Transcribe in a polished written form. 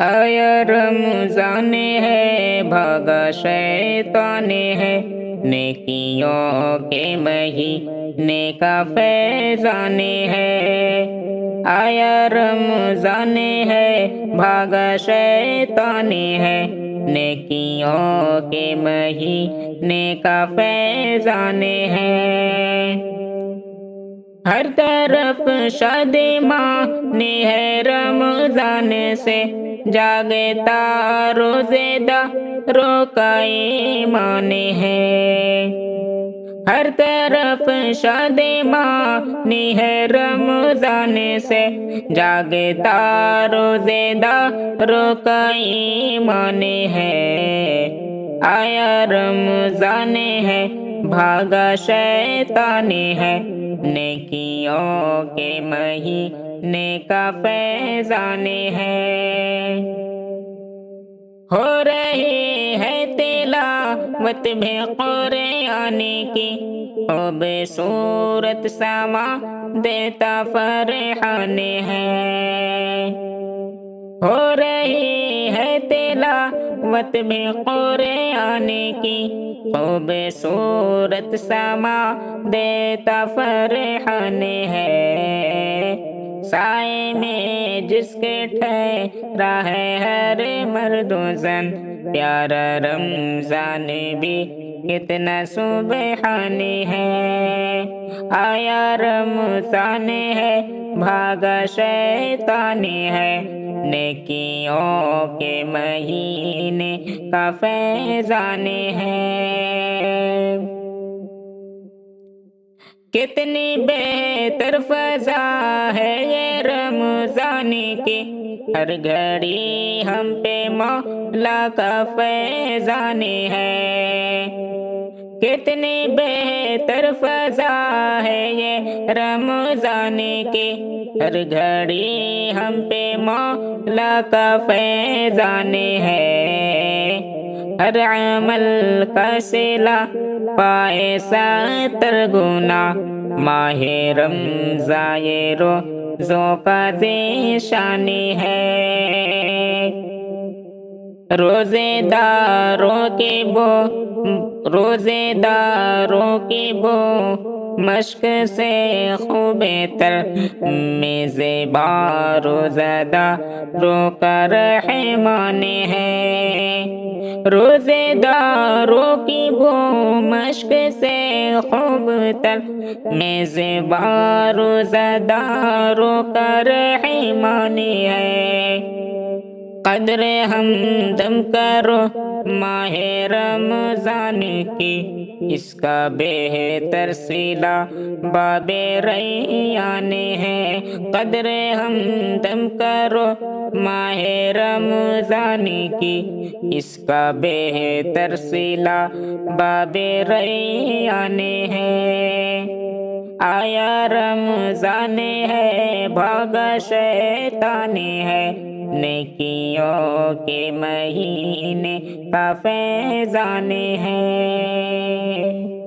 آیا رمضان ہے بھاگا شیطان ہے، نیکیوں کے مہینے کا فیضان ہے۔ آیا رمضان ہے بھاگا شیطان ہے، نیکیوں کے مہینے کا فیضان ہے۔ ہر طرف شادمانی ہے رمضان سے، جاگتا روزے داروں کا ایمان ہے۔ ہر طرف شادمانی ہے رمضان سے، جاگتا روزے داروں کا ایمان ہے۔ آیا رمضان ہے بھاگا شیطان ہے، نیکیوں کے مہینے کا فیضان ہے۔ ہو رہی ہے تلاوت بھی قرآن کی، خوبصورت سما دیتا فرحان ہے۔ ہو رہی ہے تلاوت بھی قرآن کی، خوبصورت سما دیتا فرحان ہے۔ سائے میں جس کے ٹھہرا ہے ہر مرد و زن، پیارا رمضان بھی کتنا سبحان ہے۔ آیا رمضان ہے بھاگا شیطان ہے، نیکیوں کے مہینے کا فیضان ہے۔ کتنی بہتر فضا ہے یہ رمضان کی، ہر گھڑی ہم پہ مولا کا فیضان ہے۔ کتنی بہتر فضا ہے یہ رمضان کی، ہر گھڑی ہم پہ مولا کا فیضان ہے۔ ہر عمل کا صلہ پائے 70 گنا، ماہ رمضان یہ روزوں کا ذیشان ہے۔ روزے داروں کی بو مشق سے خوب تر میزباں روزہ داروں کا رحمان ہے۔ روزے داروں کی بو مشق سے خوب تر میزباں روزہ داروں کا رحمان ہے۔ قدر ہمدم کرو ماہ رمضان کی، اس کا بہتر صلہ باب ریان ہے۔ قدر ہمدم کرو ماہ رمضان کی، اس کا بہتر صلہ باب ریان ہے۔ آیا رمضان ہے بھاگا شیطان ہے، نیکیوں کے مہینے کا فیضان ہے۔